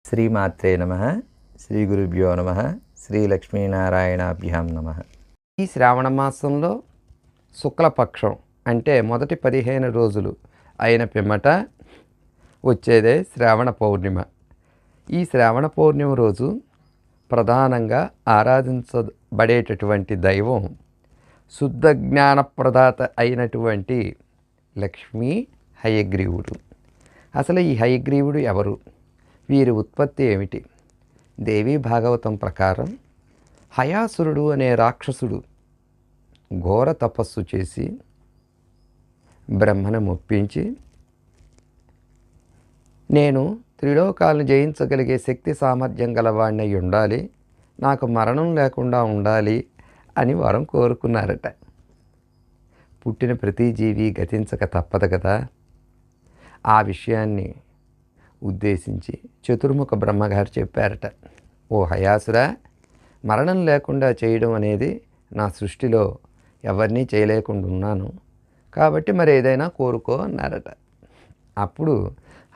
శ్రీమాత్రే నమః. శ్రీ గురుభ్యో నమః. శ్రీ లక్ష్మీనారాయణాభ్యాం నమః. ఈ శ్రావణ మాసంలో శుక్లపక్షం అంటే మొదటి 15 రోజులు అయిన పిమ్మట వచ్చేదే శ్రావణ పౌర్ణిమ. ఈ శ్రావణ పౌర్ణిమ రోజు ప్రధానంగా ఆరాధించబడేటటువంటి దైవం శుద్ధ జ్ఞాన ప్రదాత అయినటువంటి లక్ష్మీ హయగ్రీవుడు. అసలు ఈ హయగ్రీవుడు ఎవరు? వీరి ఉత్పత్తి ఏమిటి? దేవీ భాగవతం ప్రకారం హయాసురుడు అనే రాక్షసుడు ఘోర తపస్సు చేసి బ్రహ్మను మొప్పించి, నేను త్రిలోకాలను జయించగలిగే శక్తి సామర్థ్యం గలవాడిని అయి ఉండాలి, నాకు మరణం లేకుండా ఉండాలి అని వరం కోరుకున్నారట. పుట్టిన ప్రతి జీవి గతించక తప్పదు కదా. ఆ విషయాన్ని ఉద్దేశించి చతుర్ముఖ బ్రహ్మగారు చెప్పారట, ఓ హయాసురా, మరణం లేకుండా చేయడం అనేది నా సృష్టిలో ఎవరినీ చేయలేకుండా ఉన్నాను, కాబట్టి మరి ఏదైనా కోరుకో అన్నారట. అప్పుడు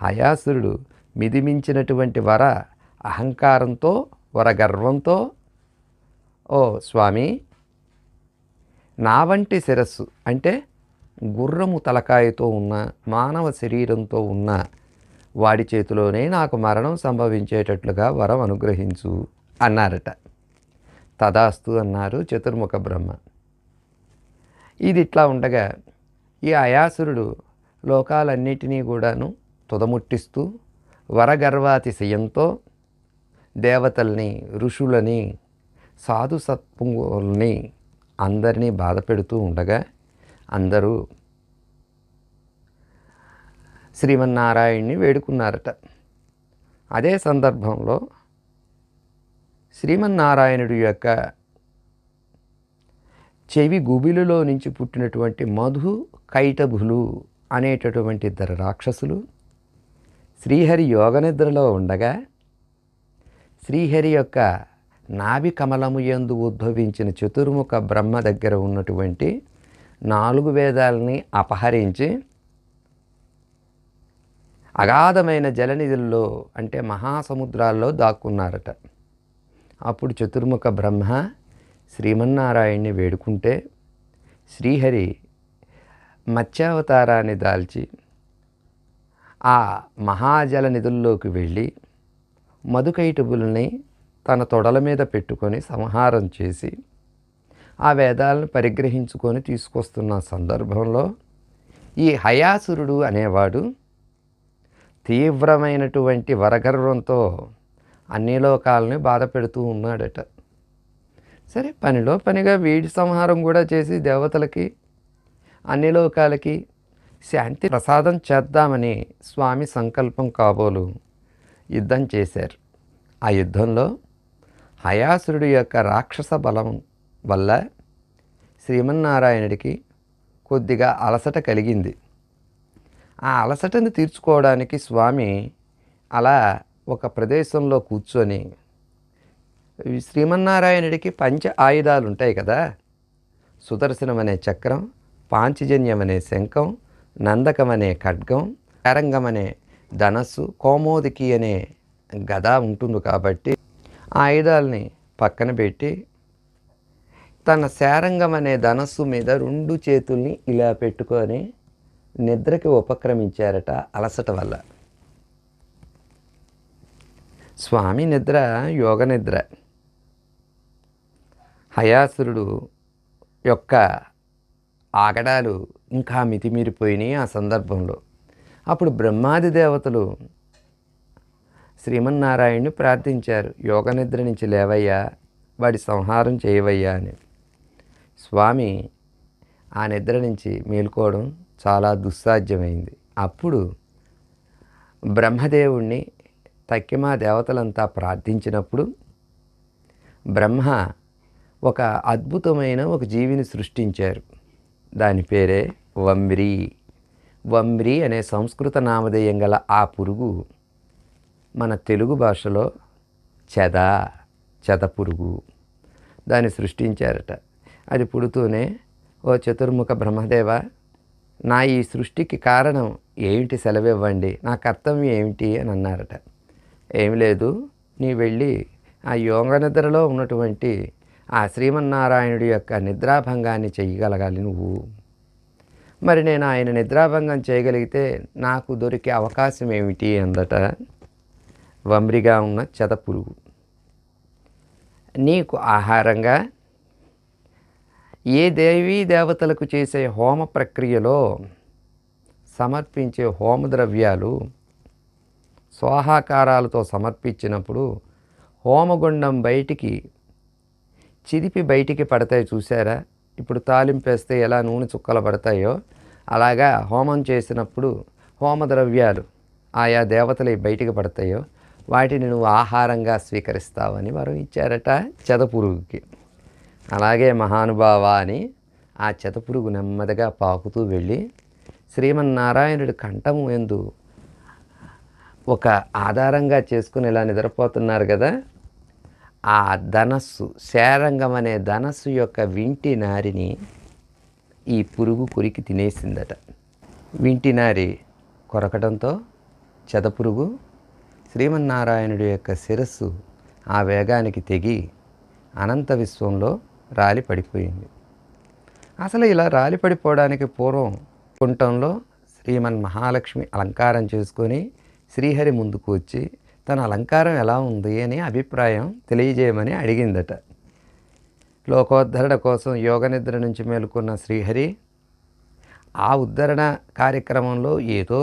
హయాసురుడు మిదిమించినటువంటి అహంకారంతో వరగర్వంతో, ఓ స్వామి, నా వంటి శిరస్సు అంటే గుర్రము తలకాయతో ఉన్న మానవ శరీరంతో ఉన్న వాడి చేతిలోనే నాకు మరణం సంభవించేటట్లుగా వరం అనుగ్రహించు అన్నారట. తదాస్తు అన్నారు చతుర్ముఖ బ్రహ్మ. ఇది ఇట్లా ఉండగా ఈ అయాసురుడు లోకాలన్నిటినీ కూడాను తుదముట్టిస్తూ వరగర్వాతిశయంతో దేవతల్ని, ఋషులని, సాధు సత్పుంగుల్ని అందరినీ బాధ పెడుతూ ఉండగా అందరూ శ్రీమన్నారాయణ్ణి వేడుకున్నారట. అదే సందర్భంలో శ్రీమన్నారాయణుడి యొక్క చెవి గుబిలులో నుంచి పుట్టినటువంటి మధు కైటభులు అనేటటువంటి ఇద్దరు రాక్షసులు శ్రీహరి యోగనిద్రలో ఉండగా శ్రీహరి యొక్క నాభి కమలము యందు ఉద్భవించిన చతుర్ముఖ బ్రహ్మ దగ్గర ఉన్నటువంటి 4 వేదాలని అపహరించి అగాధమైన జలనిధుల్లో అంటే మహాసముద్రాల్లో దాక్కున్నారట. అప్పుడు చతుర్ముఖ బ్రహ్మ శ్రీమన్నారాయణ్ణి వేడుకుంటే శ్రీహరి మత్స్యావతారాన్ని దాల్చి ఆ మహాజల నిధుల్లోకి వెళ్ళి మధుకైటబుల్ని తన తొడల మీద పెట్టుకొని సంహారం చేసి ఆ వేదాలను పరిగ్రహించుకొని తీసుకొస్తున్న సందర్భంలో ఈ హయాసురుడు అనేవాడు తీవ్రమైనటువంటి వరగర్వంతో అన్ని లోకాలని బాధ పెడుతూ ఉన్నాడట. సరే, పనిలో పనిగా వీడి సంహారం కూడా చేసి దేవతలకి, అన్ని లోకాలకి శాంతి ప్రసాదం చేద్దామని స్వామి సంకల్పం కాబోలు యుద్ధం చేశారు. ఆ యుద్ధంలో హయాసురుడి యొక్క రాక్షస బలం వల్ల శ్రీమన్నారాయణుడికి కొద్దిగా అలసట కలిగింది. ఆ అలసటను తీర్చుకోవడానికి స్వామి అలా ఒక ప్రదేశంలో కూర్చొని, శ్రీమన్నారాయణుడికి పంచ ఆయుధాలు ఉంటాయి కదా, సుదర్శనం అనే చక్రం, పాంచజన్యం అనే శంఖం, నందకం అనే ఖడ్గం, శారంగం అనే ధనస్సు, కౌమోదికి అనే గద ఉంటుంది. కాబట్టి ఆ ఆయుధాలని పక్కన పెట్టి తన శారంగం అనే ధనస్సు మీద 2 చేతుల్ని ఇలా పెట్టుకొని నిద్రకి ఉపక్రమించారట అలసట వల్ల. స్వామి నిద్ర యోగ నిద్ర. హయాసురుడు యొక్క ఆగడాలు ఇంకా మితిమీరిపోయినాయి ఆ సందర్భంలో. అప్పుడు బ్రహ్మాది దేవతలు శ్రీమన్నారాయణ్ణి ప్రార్థించారు, యోగ నిద్ర నుంచి లేవయ్యా, వాడి సంహారం చేయవయ్యా అని. స్వామి ఆ నిద్ర నుంచి మేలుకోవడం చాలా దుస్సాధ్యమైంది. అప్పుడు బ్రహ్మదేవుణ్ణి తక్కిమా దేవతలంతా ప్రార్థించినప్పుడు బ్రహ్మ ఒక అద్భుతమైన ఒక జీవిని సృష్టించారు. దాని పేరే వంబ్రి. వంబ్రి అనే సంస్కృత నామధేయం గల ఆ పురుగు మన తెలుగు భాషలో చెద పురుగు. దాన్ని సృష్టించారట. అది పుడుతూనే, ఓ చతుర్ముఖ బ్రహ్మదేవ, నా ఈ సృష్టికి కారణం ఏమిటి సెలవివ్వండి, నా కర్తవ్యం ఏమిటి అని అన్నారట. ఏమి లేదు, నీ వెళ్ళి ఆ యోగ నిద్రలో ఉన్నటువంటి ఆ శ్రీమన్నారాయణుడి యొక్క నిద్రాభంగాన్ని చెయ్యగలగాలి నువ్వు. మరి నేను ఆయన నిద్రాభంగం చేయగలిగితే నాకు దొరికే అవకాశం ఏమిటి అందట వమ్రిగా ఉన్న చెదపురుగు. నీకు ఆహారంగా ఏ దేవీ దేవతలకు చేసే హోమ ప్రక్రియలో సమర్పించే హోమద్రవ్యాలు స్వాహాకారాలతో సమర్పించినప్పుడు హోమగుండం బయటికి చిదిపి బయటికి పడతాయి చూసారా? ఇప్పుడు తాలింపేస్తే ఎలా నూనె చుక్కలు పడతాయో అలాగా హోమం చేసినప్పుడు హోమద్రవ్యాలు ఆయా దేవతలు బయటికి పడతాయో వాటిని నువ్వు ఆహారంగా స్వీకరిస్తావని వరం ఇచ్చారట చెదపురుగుకి. అలాగే మహానుభావ అని ఆ చెదపురుగు నెమ్మదిగా పాకుతూ వెళ్ళి శ్రీమన్నారాయణుడి కంఠము ఎందు ఒక ఆధారంగా చేసుకుని ఇలా నిద్రపోతున్నారు కదా, ఆ ధనస్సు శారంగం అనే ధనస్సు యొక్క వింటి నారిని ఈ పురుగు కొరికి తినేసిందట. వింటి నారి కొరకడంతో చెదపురుగు శ్రీమన్నారాయణుడి యొక్క శిరస్సు ఆ వేగానికి తెగి అనంత విశ్వంలో రాలి పడిపోయింది. అసలు ఇలా రాలి పడిపోవడానికి పూర్వం కుంటంలో శ్రీమన్ మహాలక్ష్మి అలంకారం చేసుకొని శ్రీహరి ముందుకు వచ్చి తన అలంకారం ఎలా ఉంది అని అభిప్రాయం తెలియజేయమని అడిగిందట. లోకోద్ధరణ కోసం యోగ నిద్ర నుంచి మేలుకున్న శ్రీహరి ఆ ఉద్ధరణ కార్యక్రమంలో ఏదో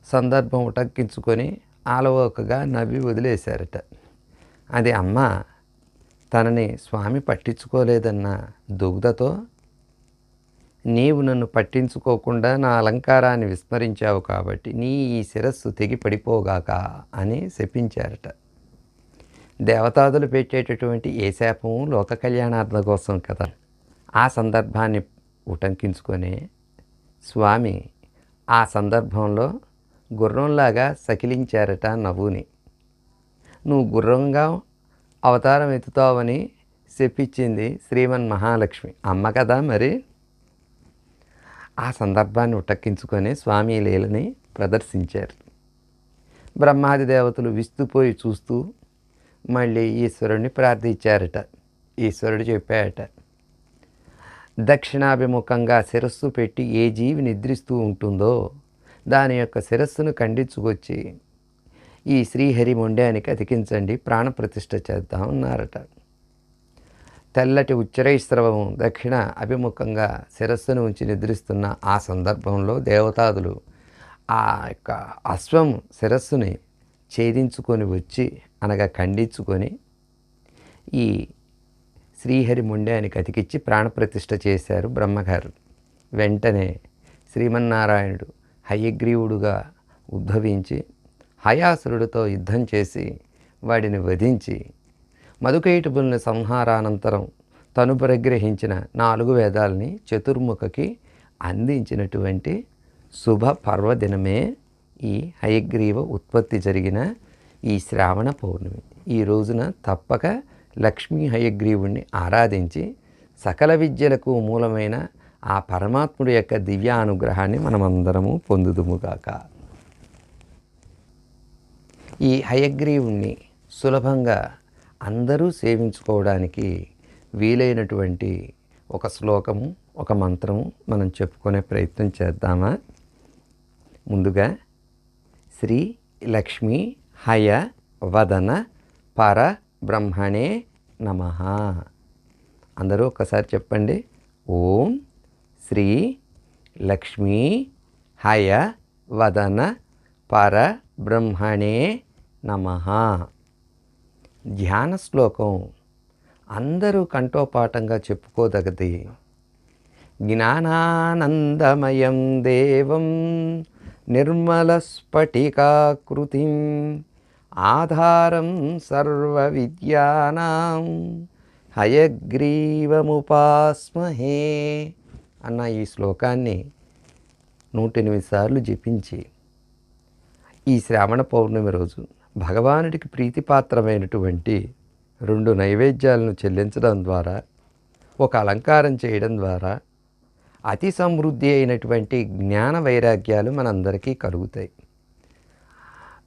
సందర్భం ఉటంకించుకొని ఆలవోకగా నవ్వి వదిలేశారట. అది అమ్మ తనని స్వామి పట్టించుకోలేదన్న దుగ్ధతో నీవు నన్ను పట్టించుకోకుండా నా అలంకారాన్ని విస్మరించావు కాబట్టి నీ ఈ శిరస్సు తెగి పడిపోగాక అని శపించారట. దేవతాదులు పెట్టేటటువంటి ఏ శాపము లోక కళ్యాణార్థం కోసం కదా. ఆ సందర్భాన్ని ఉటంకించుకొని స్వామి ఆ సందర్భంలో గుర్రంలాగా సకిలించారట నవ్వుని. నువ్వు గుర్రంగా అవతారం ఎత్తుతావని చెప్పించింది శ్రీమన్ మహాలక్ష్మి అమ్మ కదా. మరి ఆ సందర్భాన్ని ఉటక్కించుకొని స్వామి లీలని ప్రదర్శించారు. బ్రహ్మాది దేవతలు విస్తుపోయి చూస్తూ మళ్ళీ ఈశ్వరుణ్ణి ప్రార్థించారట. ఈశ్వరుడు చెప్పాడట, దక్షిణాభిముఖంగా శిరస్సు పెట్టి ఏ జీవి నిద్రిస్తూ ఉంటుందో దాని యొక్క శిరస్సును ఖండించుకొచ్చి ఈ శ్రీహరి మొండానికి అతికించండి, ప్రాణప్రతిష్ఠ చేద్దామన్నారట. తెల్లటి ఉచ్చరైస్రవం దక్షిణ అభిముఖంగా శిరస్సును ఉంచి నిద్రిస్తున్న ఆ సందర్భంలో దేవతాదులు ఆ యొక్క అశ్వం శిరస్సుని ఛేదించుకొని వచ్చి అనగా ఖండించుకొని ఈ శ్రీహరి మొండానికి అతికిచ్చి ప్రాణప్రతిష్ఠ చేశారు బ్రహ్మగారు. వెంటనే శ్రీమన్నారాయణుడు హయగ్రీవుడుగా ఉద్భవించి హయాసురుడితో యుద్ధం చేసి వాడిని వధించి మధుకైటబుల్ని సంహారానంతరం తను పరిగ్రహించిన 4 వేదాలని చతుర్ముఖకి అందించినటువంటి శుభ పర్వదినమే ఈ హయగ్రీవ ఉత్పత్తి జరిగిన ఈ శ్రావణ పౌర్ణమి. ఈ రోజున తప్పక లక్ష్మీ హయగ్రీవుణ్ణి ఆరాధించి సకల విద్యలకు మూలమైన ఆ పరమాత్ముడి యొక్క దివ్యానుగ్రహాన్ని మనమందరము పొందుదుముగాక. ఈ హయగ్రీవుణ్ణి సులభంగా అందరూ సేవించుకోవడానికి వీలైనటువంటి ఒక శ్లోకము, ఒక మంత్రము మనం చెప్పుకునే ప్రయత్నం చేద్దామా? ముందుగా శ్రీ లక్ష్మీ హయ వదన పర బ్రహ్మణే నమః. అందరూ ఒకసారి చెప్పండి. ఓం శ్రీ లక్ష్మీ హయ వదన పర బ్రహ్మణే నమః. ధ్యాన శ్లోకం అందరూ కంఠోపాఠంగా చెప్పుకోదగది. జ్ఞానానందమయం దేవం నిర్మలస్ఫటికాకృతిం ఆధారం సర్వ విద్యానాం హయగ్రీవముపాస్మహే అన్న ఈ శ్లోకాన్ని 108 సార్లు జపించి ఈ శ్రావణ పౌర్ణమి రోజు భగవానుడికి ప్రీతిపాత్రమైనటువంటి 2 నైవేద్యాలను చెల్లించడం ద్వారా, ఒక అలంకారం చేయడం ద్వారా అతి సమృద్ధి అయినటువంటి జ్ఞాన వైరాగ్యాలు మనందరికీ కలుగుతాయి.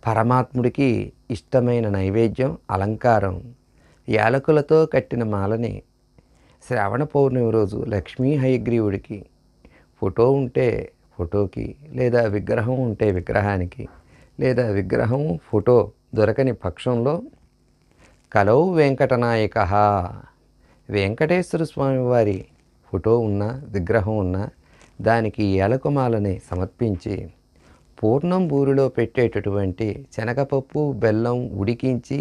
పరమాత్ముడికి ఇష్టమైన నైవేద్యం అలంకారం యాలకులతో కట్టిన మాలని శ్రావణ పౌర్ణమి రోజు లక్ష్మీ హయగ్రీవుడికి ఫోటో ఉంటే ఫోటోకి, లేదా విగ్రహం ఉంటే విగ్రహానికి, లేదా విగ్రహం ఫోటో దొరకని పక్షంలో కలౌ వెంకటనాయక, వెంకటేశ్వర స్వామి వారి ఫోటో ఉన్న విగ్రహం ఉన్న దానికి ఏలకుమాలని సమర్పించి పూర్ణం బూరిలో పెట్టేటటువంటి శనగపప్పు బెల్లం ఉడికించి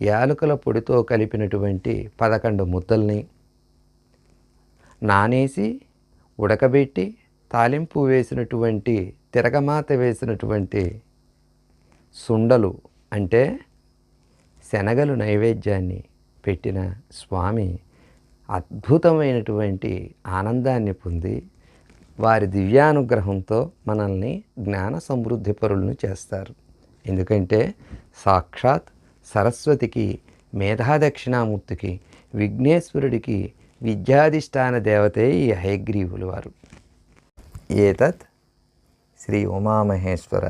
యాలకుల పొడితో కలిపినటువంటి 11 ముద్దల్ని నానేసి ఉడకబెట్టి తాలింపు వేసినటువంటి తిరగమాత వేసినటువంటి సుండలు అంటే శనగలు నైవేద్యాన్ని పెట్టిన స్వామి అద్భుతమైనటువంటి ఆనందాన్ని పొంది వారి దివ్యానుగ్రహంతో మనల్ని జ్ఞాన సమృద్ధి పరులను చేస్తారు. ఎందుకంటే సాక్షాత్ సరస్వతికి, మేధాదక్షిణామూర్తికి, విఘ్నేశ్వరుడికి విద్యాధిష్టాన దేవతే ఈ హయగ్రీవులు వారు. ఏతత్ శ్రీ ఉమామహేశ్వర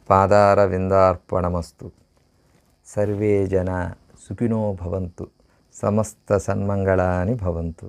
పాదారవిందార్పణమస్తు. సర్వే జనా సుఖినో భవంతు. సమస్త సన్మంగళాని భవంతు.